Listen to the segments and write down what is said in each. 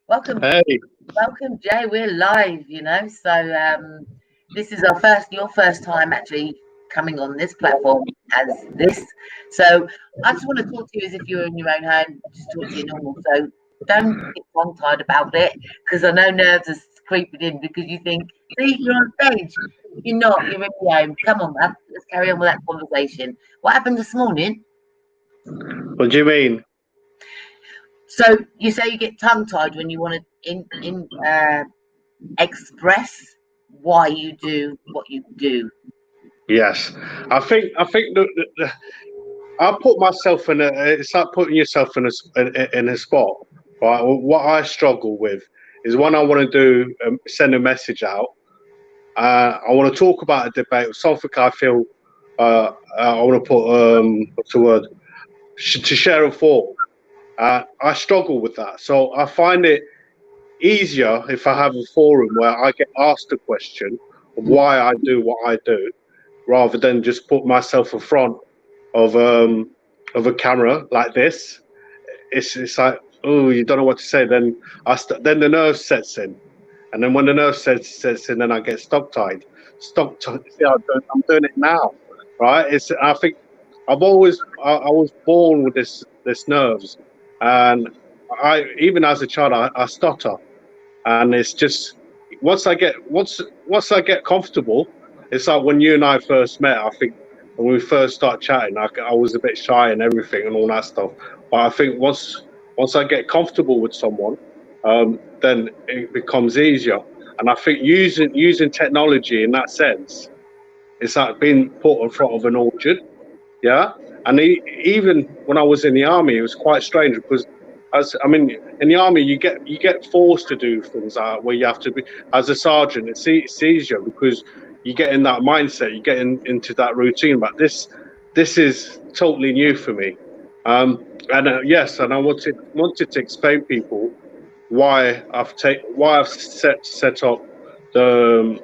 Welcome, Hey, welcome, Jay. We're live, So this is your first time actually coming on this platform as this. So I just want to talk to you as if you're in your own home, just talk to you normal. So don't get tongue-tied about it, because I know nerves are creeping in because you think, see, you're on stage. You're not. You're in your home. Come on, man. Let's carry on with that conversation. What happened this morning? what do you mean? So you say you get tongue-tied when you want to express why you do what you do. Yes, I think I put myself in a. It's like putting yourself in a spot. Right. What I struggle with is when I want to do send a message out. I want to talk about a debate, something I feel. I want to put what's the word? To share a thought. I struggle with that, so I find it easier if I have a forum where I get asked a question of why I do what I do, rather than just put myself in front of a camera like this. It's like, oh, you don't know what to say. Then then the nerve sets in, and then when the nerve sets in, then I get stock tied. Stock tied. See, I'm doing it now, right? I think I was born with this nerves, and I even as a child I stutter, and it's just once I get comfortable, it's like when you and I first met. I think when we first start chatting, I was a bit shy and everything and all that stuff. But I think once I get comfortable with someone, then it becomes easier. And I think using technology in that sense, it's like being put in front of an orchard. Yeah, and even when I was in the army, it was quite strange because, as I mean, in the army, you get forced to do things where you have to be as a sergeant. It's easier because you get in that mindset, you get into that routine. But this is totally new for me. And yes, and I wanted to explain people why I've set up the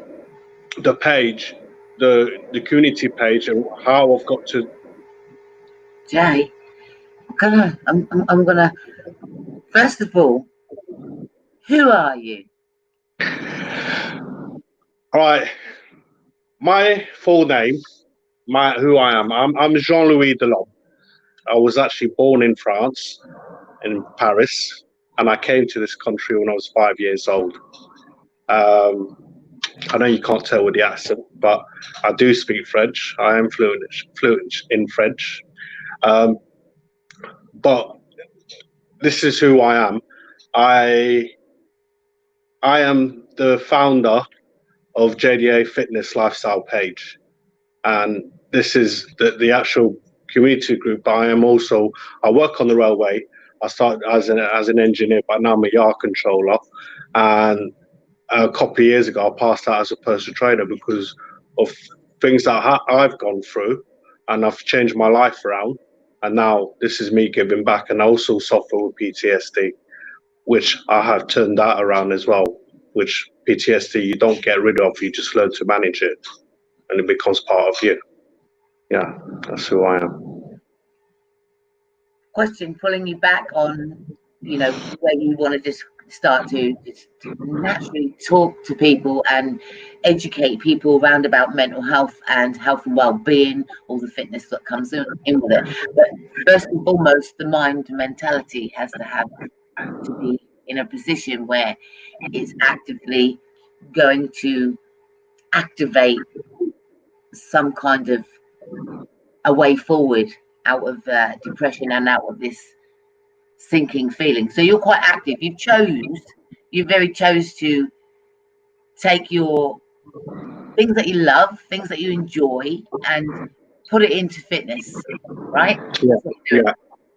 the page, the community page, and how I've got to. Jay, I'm gonna. First of all, who are you? All right, my full name, my who I am. I'm Jean-Louis Delhomme. I was actually born in France, in Paris, and I came to this country when I was 5 years old. Um, I know you can't tell with the accent, but I do speak French. I am fluent in French. Um, but this is who I am. I I am the founder of JDA Fitness Lifestyle page, and this is the actual community group. But I work on the railway. I started as an engineer, but now I'm a yard controller. And a couple of years ago, I passed out as a personal trainer because of things that I've gone through, and I've changed my life around. And now this is me giving back, and I also suffer with PTSD, which I have turned that around as well. Which PTSD you don't get rid of, you just learn to manage it, and it becomes part of you. Yeah, that's who I am. Question pulling you back on, where you want to just start to just naturally talk to people and educate people around about mental health and health and well-being, all the fitness that comes in with it. But first and foremost, the mind mentality has to be in a position where it's actively going to activate some kind of a way forward out of depression and out of this sinking feeling. So you're quite active. You very chose to take your things that you love, things that you enjoy, and put it into fitness, right? Yeah, That's what you're doing. yeah,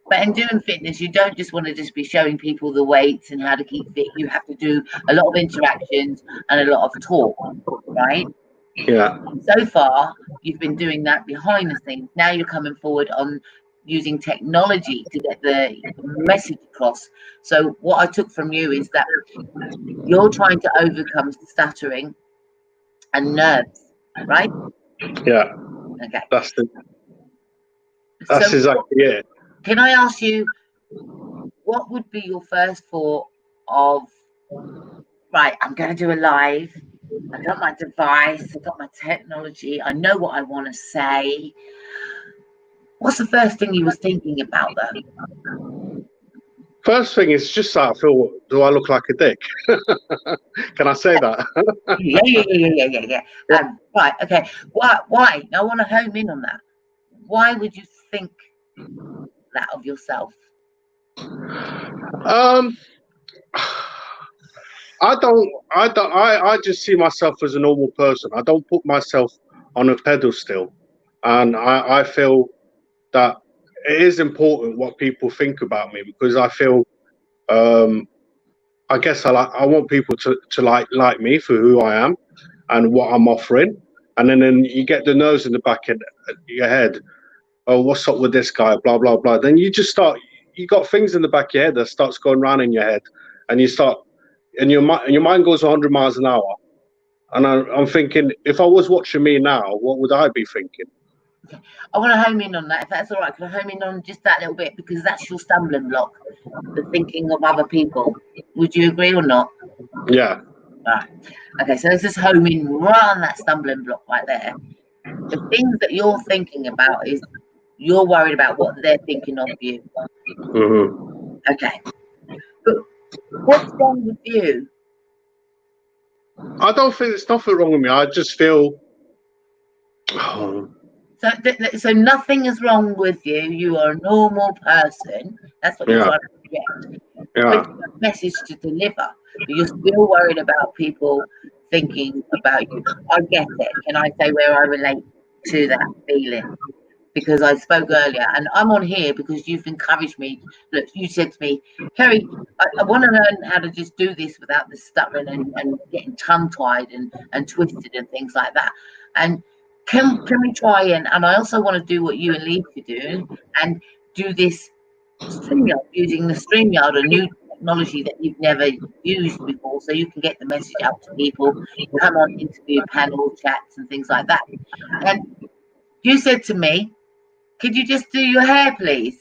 But in doing fitness, you don't just want to just be showing people the weights and how to keep fit. You have to do a lot of interactions and a lot of talk, right? yeah. So far, you've been doing that behind the scenes. Now you're coming forward on using technology to get the message across. So what I took from you is that you're trying to overcome stuttering and nerves, right? Yeah. Okay. That's the that's So exactly it. can I ask you, what would be your first thought of right, I'm going to do a live. I got my device, I got my technology, I know what I want to say. What's the first thing you was thinking about though? First thing is just that I feel, do I look like a dick? Can I say that? Yeah. Right, okay. Why? I want to home in on that. Why would you think that of yourself? um, I just see myself as a normal person. I don't put myself on a pedestal, and I feel that it is important what people think about me because I feel, um, I guess I want people to like me for who I am and what I'm offering, and then you get the nose in the back of your head. Oh, what's up with this guy? Blah blah blah. Then you just start. You got things in the back of your head that starts going round in your head, and you start, and your mind goes 100 miles an hour. And I'm thinking, if I was watching me now, what would I be thinking? I want to home in on that, if that's all right. Can I home in on just that little bit? Because that's your stumbling block, the thinking of other people. Would you agree or not? Yeah. Right. Okay, so let's just home in right on that stumbling block right there. The things that you're thinking about is you're worried about what they're thinking of you. Hmm. Okay. But what's wrong with you? I don't think there's nothing wrong with me. I just feel. Oh, So nothing is wrong with you. You are a normal person. That's what you're yeah. trying to get. But Yeah. you have a message to deliver. But you're still worried about people thinking about you. I get it. Can I say where I relate to that feeling? Because I spoke earlier, and I'm on here because you've encouraged me. Look, you said to me, Kerry, I want to learn how to just do this without the stuttering and getting tongue tied and twisted and things like that. And can we try and I also want to do what you and Leaf are doing and do this StreamYard, using the StreamYard, a new technology that you've never used before, so you can get the message out to people, come on interview panel chats and things like that. And you said to me, could you just do your hair, please?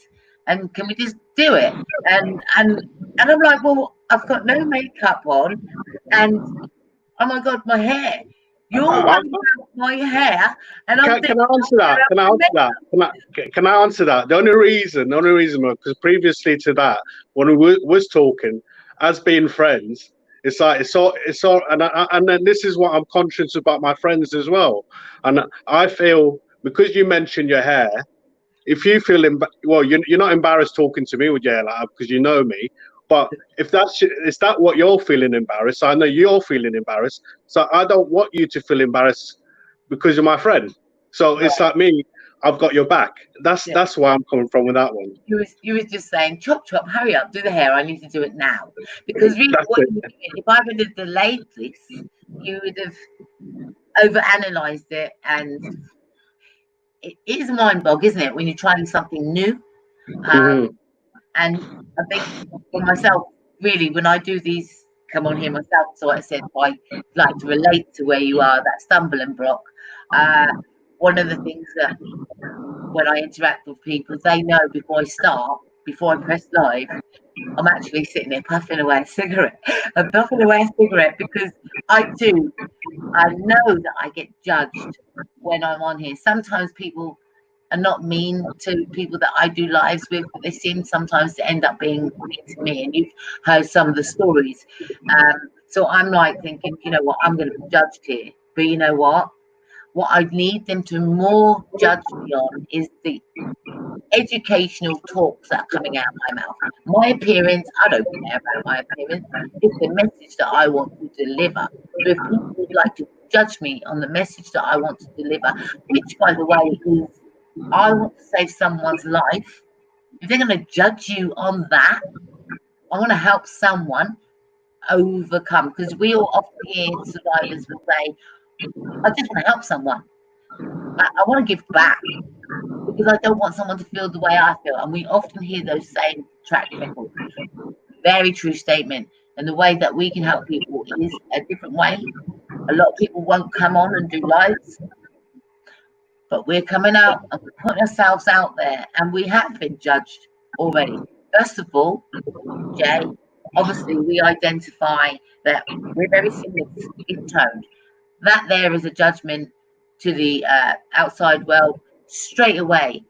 And can we just do it? And I'm like, well, I've got no makeup on, and oh my god, my hair. You're I, worried about my hair, and I'm can thinking, I answer that? Can I answer that? Can I answer that? The only reason, because previously to that, when we was talking, as being friends, it's like it's all, and then this is what I'm conscious about my friends as well, and I feel because you mentioned your hair, if you feel well, you're not embarrassed talking to me with your hair like that because you know me, but if is that what you're feeling embarrassed? I know you're feeling embarrassed, so I don't want you to feel embarrassed because you're my friend. So right, it's like me, I've got your back. That's yeah. that's where I'm coming from with that one. You was just saying, chop chop, hurry up, do the hair. I need to do it now. Because really, That's what it. you doing, if I would have delayed this, you would have overanalyzed it, and it is mind bog, isn't it, when you're trying something new? Um, Hmm. and I think for myself, really, when I do these, come on here myself, so I said I like to relate to where you are, that stumbling block. Uh, one of the things that when I interact with people, they know before I start, before I press live, I'm actually sitting there puffing away a cigarette. I'm puffing away a cigarette because I do. I know that I get judged when I'm on here. Sometimes people are not mean to people that I do lives with, but they seem sometimes to end up being mean to me. And you've heard some of the stories. So I'm like thinking, you know what, I'm going to be judged here. But you know what? What I need them to more judge me on is the educational talks that are coming out of my mouth. My appearance, I don't care about my appearance. It's the message that I want to deliver. So if people would like to judge me on the message that I want to deliver, which by the way is I want to save someone's life, if they're going to judge you on that, I want to help someone overcome, because we all often hear survivors will say, I just want to help someone. I want to give back, because I don't want someone to feel the way I feel. And we often hear those same track records. Very true statement. And the way that we can help people is a different way. A lot of people won't come on and do lives, but we're coming out and we're putting ourselves out there, and we have been judged already. First of all, Jay, obviously we identify that we're very similar in tone. That there is a judgment to the outside world straight away.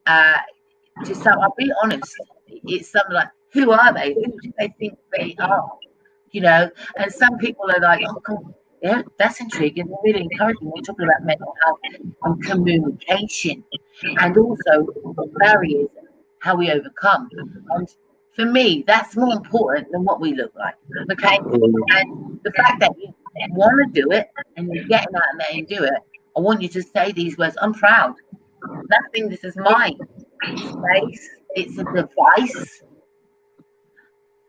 Uh, to some, I'll be honest, it's something like, who are they? Who do they think they are? You know, and some people are like, oh God, yeah, that's intriguing. They're really encouraging. We're talking about mental health and communication, and also barriers, how we overcome. And for me, that's more important than what we look like. Okay, and the fact that you want to do it and you're getting out there and do it, I want you to say these words. I'm proud. Nothing. This is my space. It's a device.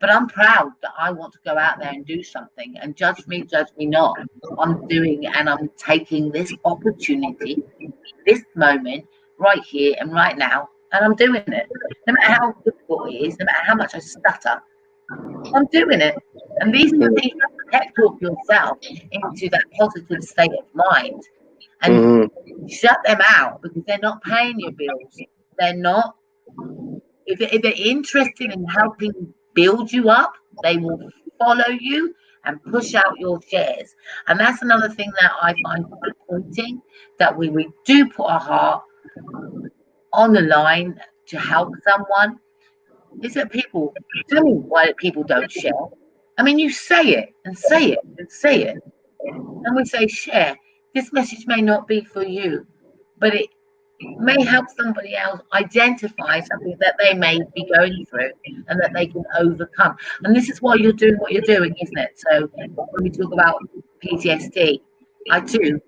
But I'm proud that I want to go out there and do something, and judge me not. I'm doing and I'm taking this opportunity, this moment, right here and right now, and I'm doing it. No matter how difficult it is, no matter how much I stutter, I'm doing it. And these are the things you have to pep talk yourself into that positive state of mind and shut them out, because they're not paying your bills. They're not. If they're interested in helping build you up, they will follow you and push out your shares. And that's another thing that I find disappointing, that we do put our heart on the line to help someone, is that people, tell me why people don't share. I mean, you say it and say it and say it. And we say share. This message may not be for you, but it may help somebody else identify something that they may be going through and that they can overcome. And this is why you're doing what you're doing, isn't it? So when we talk about PTSD, I too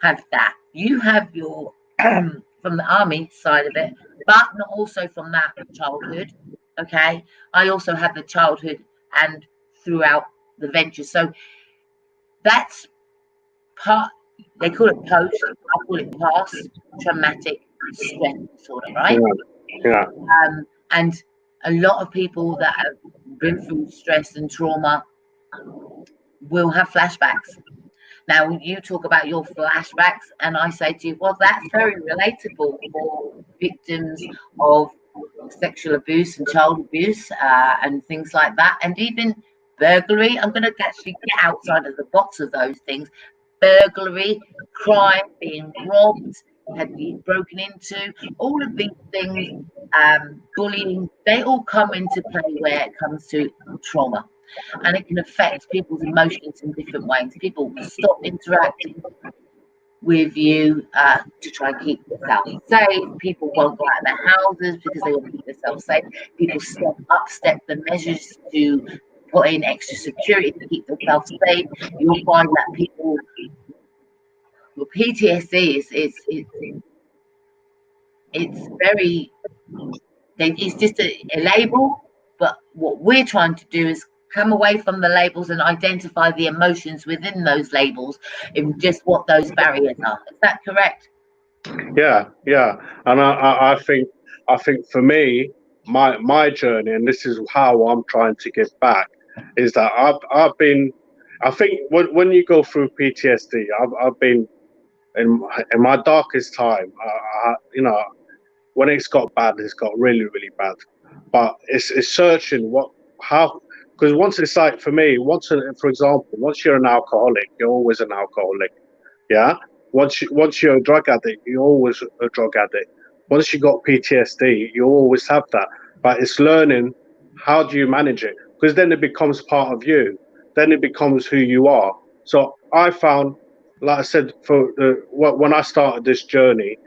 have that. You have your from the army side of it, but not also from that childhood. Okay. I also had the childhood and throughout the venture. So that's part, they call it post, I call it past traumatic stress disorder, right? Yeah. And a lot of people that have been through stress and trauma will have flashbacks. Now, you talk about your flashbacks, and I say to you, well, that's very relatable for victims of sexual abuse and child abuse and things like that, and even burglary. I'm going to actually get outside of the box of those things. Burglary, crime, being robbed, had been broken into, all of these things, bullying, they all come into play where it comes to trauma. And it can affect people's emotions in different ways. People stop interacting with you to try and keep themselves safe. People won't go out of their houses because they want to keep themselves safe. People step the measures to put in extra security to keep themselves safe. You'll find that people with PTSD it's very, it's just a label. But what we're trying to do is come away from the labels and identify the emotions within those labels and just what those barriers are. Is that correct? Yeah, and I think for me, my journey, and this is how I'm trying to give back, is that I've been, I think when you go through PTSD, I've been in my darkest time. You know, when it's got bad, it's got really bad. But it's searching how, because once it's like for me, for example, once you're an alcoholic, you're always an alcoholic. Yeah. Once you're a drug addict, you're always a drug addict. Once you got PTSD, you always have that. But it's learning, how do you manage it? Because then it becomes part of you. Then it becomes who you are. So I found, like I said, when I started this journey,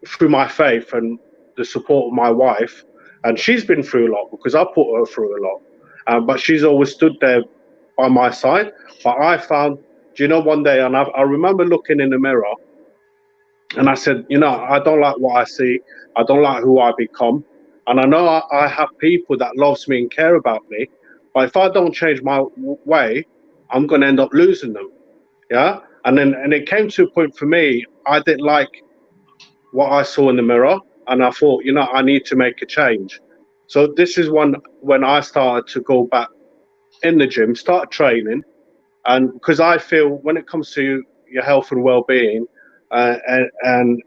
through my faith and the support of my wife, and she's been through a lot because I put her through a lot, but she's always stood there by my side. But I found, do you know, one day, and I remember looking in the mirror, and I said, you know, I don't like what I see. I don't like who I become. And I know I have people that loves me and care about me, but if I don't change my way, I'm going to end up losing them. Yeah. And it came to a point for me, I didn't like what I saw in the mirror, and I thought, you know, I need to make a change. So this is when I started to go back in the gym, start training, and because I feel when it comes to your health and well-being, and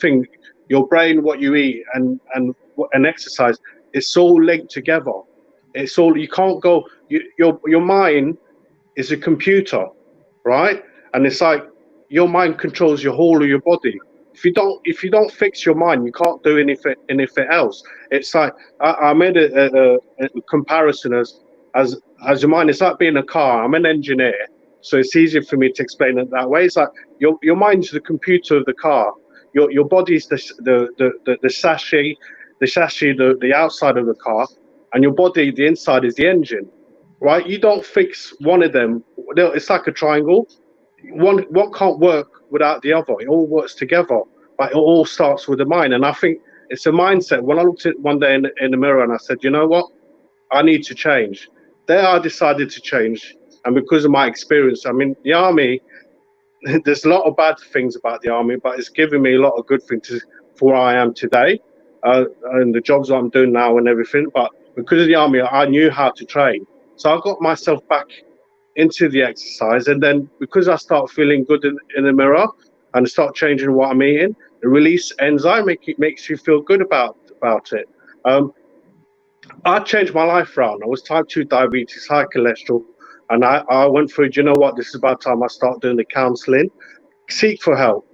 think your brain, what you eat, and exercise, it's all linked together. It's all, you can't go. Your mind is a computer, right? And it's like your mind controls your whole of your body. If you don't fix your mind, you can't do anything else. It's like I made a comparison as your mind. It's like being a car. I'm an engineer, so it's easier for me to explain it that way. It's like your mind's the computer of the car. Your body's the outside of the car, and your body, the inside, is the engine, right? You don't fix one of them. It's like a triangle. One can't work without the other. It all works together. But it all starts with the mind. And I think it's a mindset. When I looked at one day in the mirror and I said, you know what? I need to change. There I decided to change. And because of my experience, I mean, the army, there's a lot of bad things about the army, but it's given me a lot of good things for where I am today, and the jobs I'm doing now and everything. But because of the army, I knew how to train. So I got myself back into the exercise, and then because I start feeling good in the mirror and start changing what I'm eating, the release enzyme makes you feel good about it. I changed my life around. I was type 2 diabetes, high cholesterol, and I went through, do you know what, this is about time I start doing the counseling, seek for help.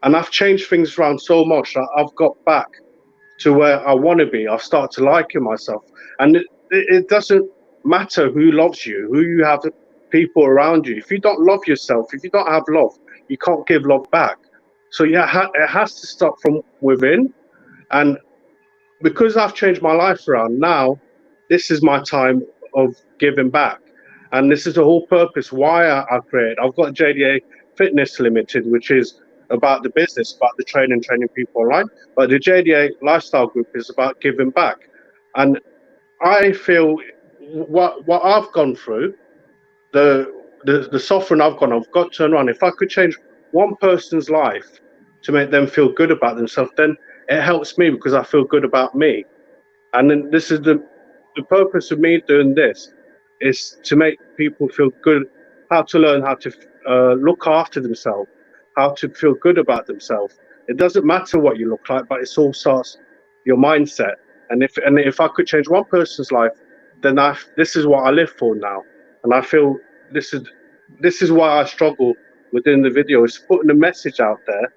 And I've changed things around so much that I've got back to where I want to be. I've started to liking myself. And it doesn't matter who loves you, who you have people around you. If you don't love yourself, if you don't have love, you can't give love back. So yeah, it has to start from within. And because I've changed my life around now, this is my time of giving back. And this is the whole purpose why I created. I've got JDA Fitness Limited, which is about the business, about the training people online. But the JDA Lifestyle Group is about giving back. And I feel what I've gone through, the suffering I've got to turn around. If I could change one person's life to make them feel good about themselves, then it helps me because I feel good about me. And then this is the purpose of me doing this is to make people feel good, how to learn how to look after themselves, how to feel good about themselves. It doesn't matter what you look like, but it's all starts your mindset. And if I could change one person's life, then this is what I live for now. And I feel this is this is why I struggle within the video, is putting a message out there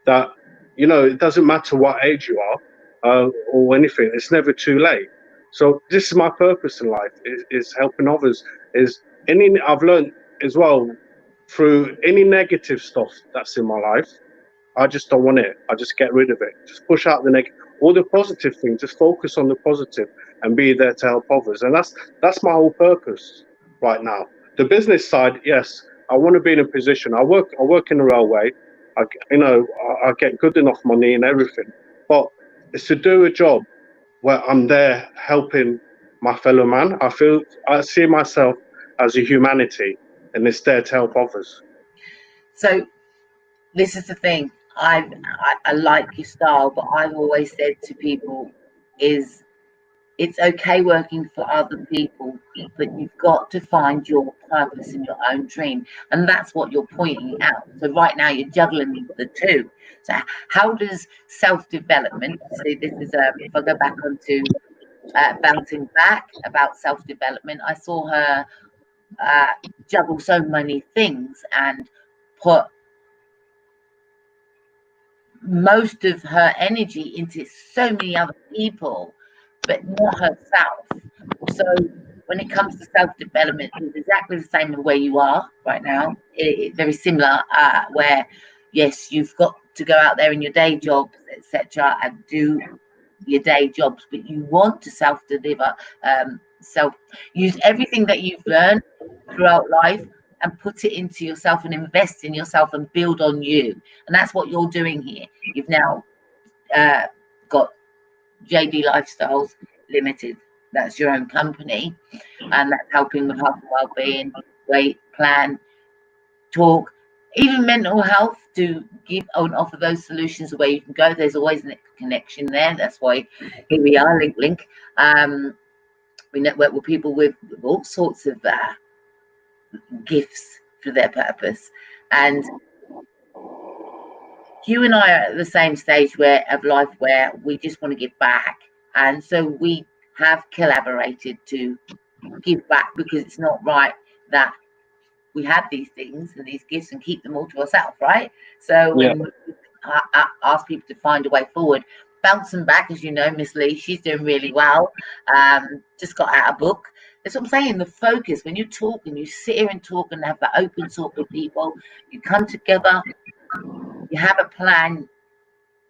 that, it doesn't matter what age you are, or anything. It's never too late. So this is my purpose in life: is helping others. Is any I've learned as well through any negative stuff that's in my life. I just don't want it. I just get rid of it. Just push out the negative. All the positive things. Just focus on the positive and be there to help others. And that's my whole purpose right now. The business side, yes, I want to be in a position. I work in the railway. I get good enough money and everything, but it's to do a job where I'm there helping my fellow man. I see myself as a humanity, and it's there to help others. So this is the thing. I like your style, but I've always said to people is it's okay working for other people, but you've got to find your purpose in your own dream. And that's what you're pointing out. So right now you're juggling the two. So how does self-development, so this is, if I go back onto bouncing back about self-development, I saw her uh, juggle so many things and put most of her energy into so many other people, but not herself. So when it comes to self-development, it's exactly the same where you are right now. Very similar, where yes, you've got to go out there in your day jobs, etc., and do your day jobs, but you want to self-deliver, self use everything that you've learned throughout life and put it into yourself and invest in yourself and build on you. And that's what you're doing here. You've now got JD Lifestyles Limited. That's your own company, and that's helping with health and well-being, weight plan, talk, even mental health, to give and offer those solutions where you can go. There's always a connection there. That's why here we are, link. We network with people with all sorts of gifts for their purpose, and you and I are at the same stage of life where we just want to give back, and so we have collaborated to give back, because it's not right that we have these things and these gifts and keep them all to ourselves, right? So Yeah. when I ask people to find a way forward, bouncing back, as you know, Miss Lee, she's doing really well. Just got out a book. That's what I'm saying. The focus, when you talk and you sit here and talk and have that open talk with people, you come together, you have a plan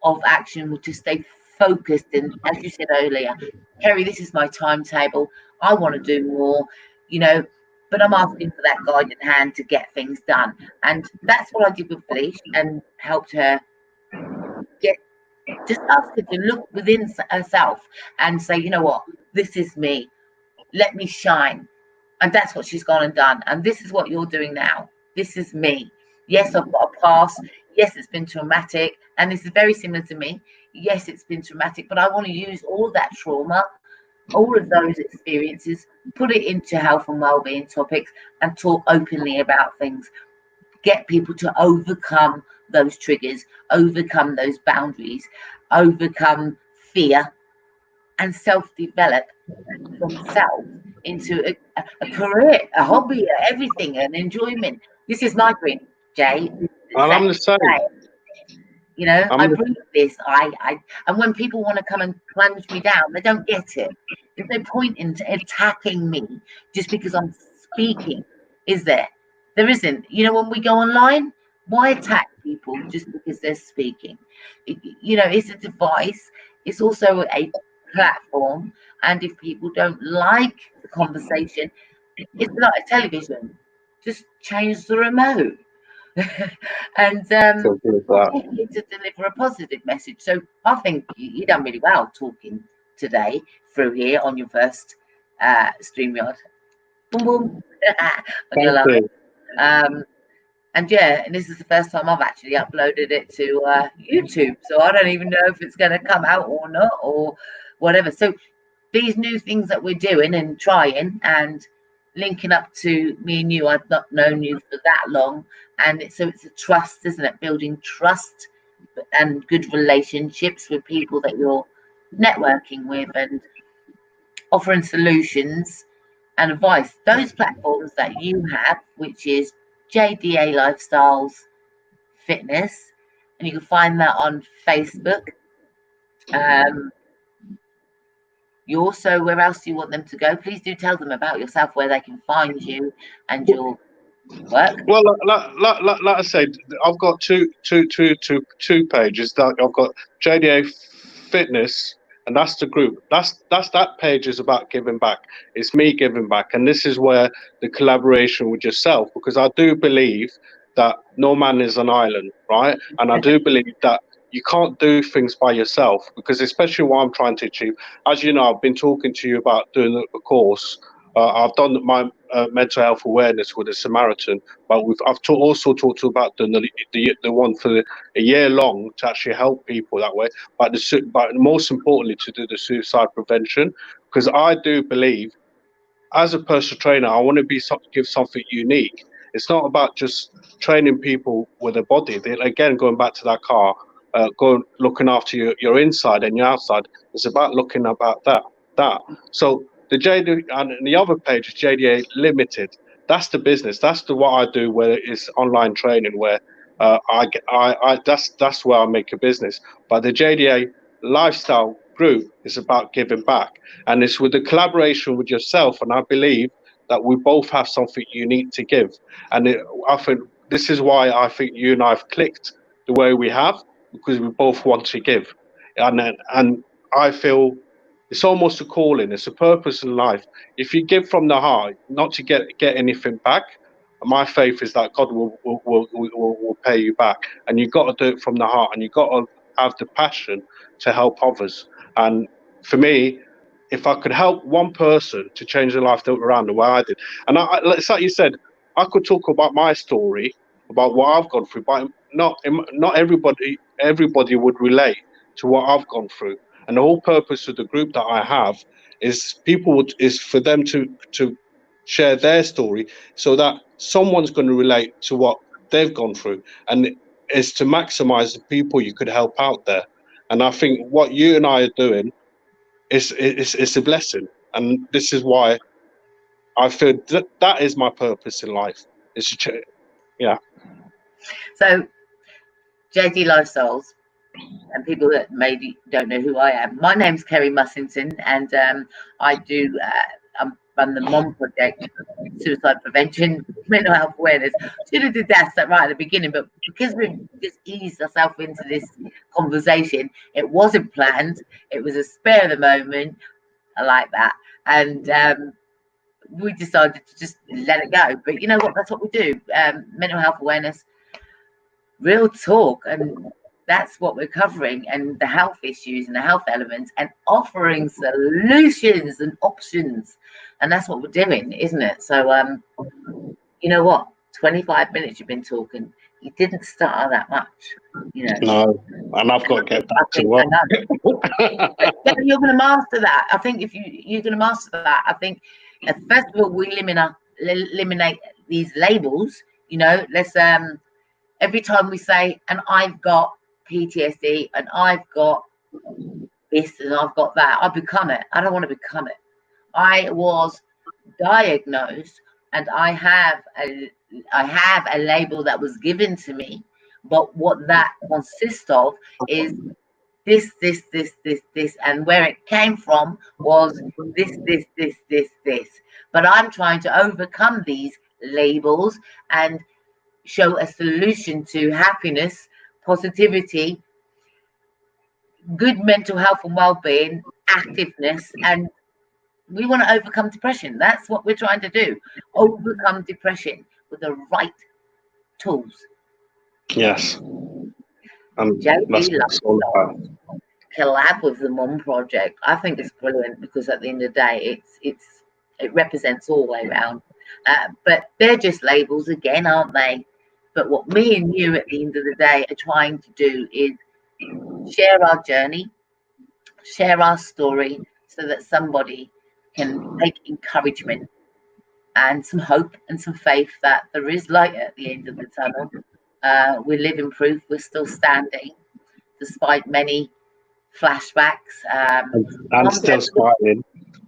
of action to stay focused. And as you said earlier, Kerry, this is my timetable. I want to do more, you know, but I'm asking for that guided hand to get things done. And that's what I did with Felice and helped her get, just ask her to look within herself and say, you know what, this is me. Let me shine. And that's what she's gone and done. And this is what you're doing now. This is me. Yes, I've got a past. Yes, it's been traumatic. And this is very similar to me. Yes, it's been traumatic, but I want to use all that trauma, all of those experiences, put it into health and well-being topics and talk openly about things. Get people to overcome those triggers, overcome those boundaries, overcome fear, and self-develop themselves into a career, a hobby, everything, an enjoyment. This is my dream, Jay. And I'm the same. You know, I I'm the, breathe this. And when people want to come and plunge me down, they don't get it. There's no point in attacking me just because I'm speaking, is there? There isn't. You know, when we go online, why attack people just because they're speaking? You know, it's a device. It's also a platform. And if people don't like the conversation, it's like a television. Just change the remote. And so good at that. to deliver a positive message. So I think you done really well talking today through here on your first StreamYard. Boom, boom. I'm gonna Thank love it. you. And yeah, and this is the first time I've actually uploaded it to YouTube, so I don't even know if it's going to come out or not or whatever. So these new things that we're doing and trying and linking up to me and you, I've not known you for that long, and so it's a trust, isn't it? Building trust and good relationships with people that you're networking with and offering solutions and advice. Those platforms that you have, which is JDA Lifestyles Fitness, and you can find that on Facebook. You also, where else do you want them to go? Please do tell them about yourself, where they can find you and your work. Well, like I said, I've got two pages. That I've got JDA Fitness, and that's the group. That's that page is about giving back. It's me giving back, and this is where the collaboration with yourself, because I do believe that no man is an island, right? And I do believe that you can't do things by yourself, because especially what I'm trying to achieve. As you know, I've been talking to you about doing the course. I've done my mental health awareness with a Samaritan, but also talked about doing the one for a year long to actually help people that way. But most importantly, to do the suicide prevention, because I do believe, as a personal trainer, I want to give something unique. It's not about just training people with a body. Again, going back to that car, looking after your inside and your outside. It's about looking about that. So the JD and the other page is JDA Limited. That's the business. That's what I do. Where it's online training, where that's where I make a business. But the JDA Lifestyle Group is about giving back, and it's with the collaboration with yourself. And I believe that we both have something unique to give. And I think this is why I think you and I've clicked the way we have, because we both want to give. And I feel it's almost a calling. It's a purpose in life. If you give from the heart, not to get anything back, my faith is that God will pay you back. And you've got to do it from the heart, and you've got to have the passion to help others. And for me, if I could help one person to change their life around the way I did, and it's like you said, I could talk about my story, about what I've gone through, but not everybody would relate to what I've gone through. And the whole purpose of the group that I have is for them to share their story, so that someone's going to relate to what they've gone through, and it's to maximize the people you could help out there. And I think what you and I are doing it's a blessing, and this is why I feel that is my purpose in life. Yeah. So JD Lifestyles, and people that maybe don't know who I am. My name's Kerry Mussington, and I do run the MOM project, suicide prevention, mental health awareness. Should have did that right at the beginning, but because we've just eased ourselves into this conversation, it wasn't planned. It was a spare of the moment. I like that, and we decided to just let it go. But you know what? That's what we do. Mental health awareness, real talk, and that's what we're covering, and the health issues and the health elements, and offering solutions and options, and that's what we're doing, isn't it? So you know what, 25 minutes you've been talking, you didn't start that much, you know. No, and I've got to get back to work. But you're going to master that. I think if you're going to master that, I think first of all we eliminate these labels, you know. Let's every time we say, and I've got PTSD, and I've got this, and I've got that, I become it. I don't want to become it. I was diagnosed, and I have a label that was given to me, but what that consists of is this, and where it came from was this. But I'm trying to overcome these labels and show a solution to happiness, positivity, good mental health and well-being, activeness, and we want to overcome depression. That's what we're trying to do. Overcome depression with the right tools. Yes. JD Lifestyle collab with the MOM project. I think it's brilliant because at the end of the day, it represents all the way around. But they're just labels again, aren't they? But what me and you at the end of the day are trying to do is share our journey, share our story, so that somebody can take encouragement and some hope and some faith that there is light at the end of the tunnel. We're living proof. We're still standing despite many flashbacks. I'm still smiling.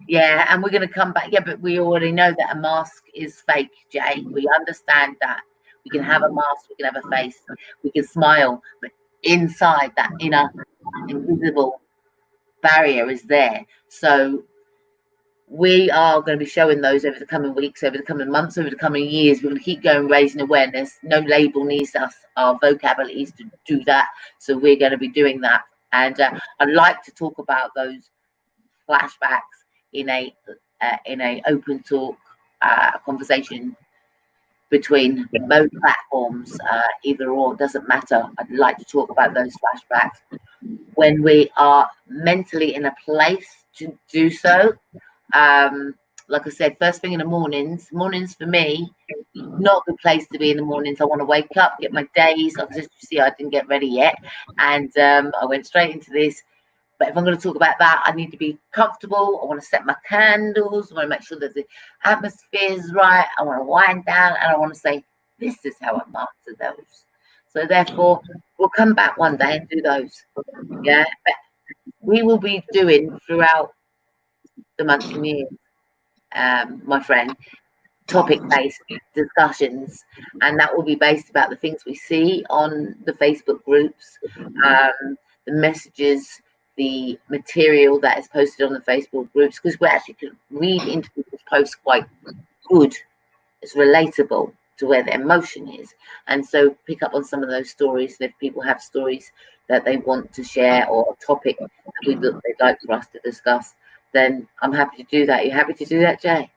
Yeah, and we're going to come back. Yeah, but we already know that a mask is fake, Jay. We understand that. We can have a mask, we can have a face, we can smile, but inside that inner invisible barrier is there. So we are going to be showing those over the coming weeks, over the coming months, over the coming years. We're going to keep going, raising awareness. No label needs us, our vocabulary is to do that. So we're going to be doing that. And I'd like to talk about those flashbacks in a open talk conversation between both platforms, either or, doesn't matter. I'd like to talk about those flashbacks when we are mentally in a place to do so. Like I said, first thing in the mornings for me, not the place to be in the mornings. I want to wake up, get my days. Like you see, I didn't get ready yet, and I went straight into this. But if I'm going to talk about that, I need to be comfortable. I want to set my candles. I want to make sure that the atmosphere is right. I want to wind down, and I want to say, this is how I master those. So therefore, we'll come back one day and do those. Yeah, but we will be doing throughout the months and years, my friend, topic-based discussions, and that will be based about the things we see on the Facebook groups, the messages, the material that is posted on the Facebook groups, because we actually can read into people's posts quite good. It's relatable to where the emotion is, and so pick up on some of those stories. If people have stories that they want to share or a topic that they'd like for us to discuss, then I'm happy to do that. You happy to do that, Jay?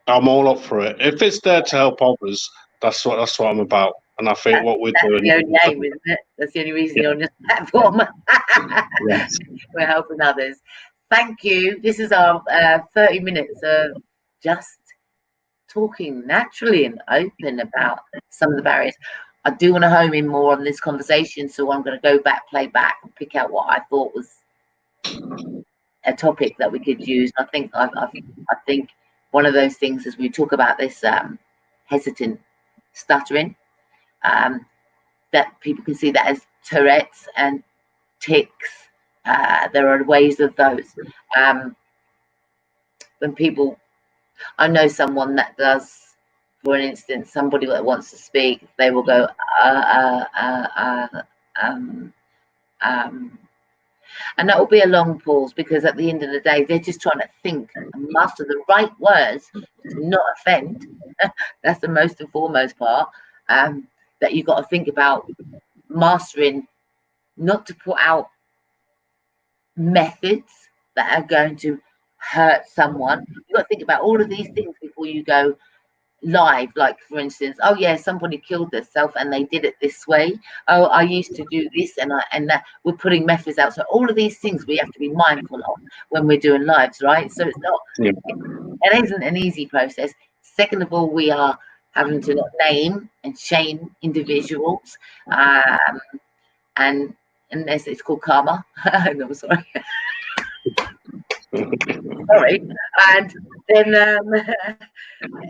I'm all up for it. If it's there to help others, that's what I'm about. And I think what we're doing. That's the only aim, isn't it? That's the only reason you're on this platform. Yes. We're helping others. Thank you. This is our 30 minutes of just talking naturally and open about some of the barriers. I do want to home in more on this conversation, so I'm going to go back, play back, and pick out what I thought was a topic that we could use. I think one of those things as we talk about this hesitant stuttering, that people can see that as Tourette's and tics There are ways of those. When people, I know someone that does, for instance, somebody that wants to speak, they will go, um, um, and that will be a long pause, because at the end of the day, they're just trying to think and master the right words to not offend. That's the most and foremost part, that you've got to think about mastering, not to put out methods that are going to hurt someone. You've got to think about all of these things before you go live. Like, for instance, oh yeah, somebody killed themselves and they did it this way. Oh, I used to do this, and that we're putting methods out. So all of these things we have to be mindful of when we're doing lives, right? So it's not, Yeah. it isn't an easy process. Second of all, we are having to name and shame individuals, and unless it's called karma. No, sorry. Sorry. And then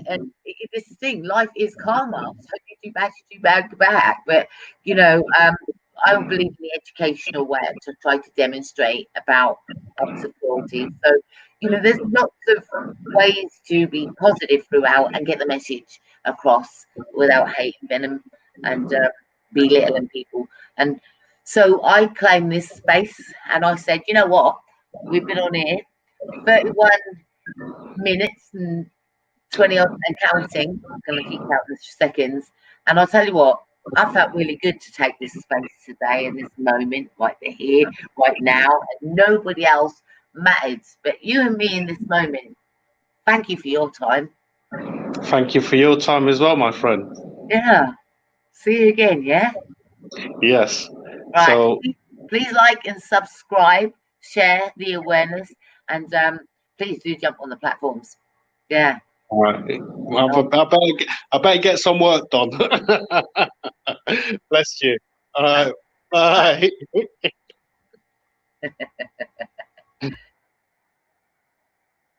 and this is the thing, life is karma. So if you do bad, you do bad back. But you know, I believe in the educational way to try to demonstrate about acts of cruelty. So, you know, there's lots of ways to be positive throughout and get the message across without hate and venom and belittling people. And so I claim this space, and I said, you know what, we've been on here 31 minutes and 20 odd and counting. I'm going to keep counting the seconds. And I'll tell you what, I felt really good to take this space today in this moment, right here, right now. And nobody else matters but you and me in this moment. Thank you for your time. Thank you for your time as well, my friend. Yeah. See you again, yeah? Yes. Right. So please like and subscribe, share the awareness, and please do jump on the platforms. Yeah. all right. Well, I better get some work done. Bless you. All right. Bye.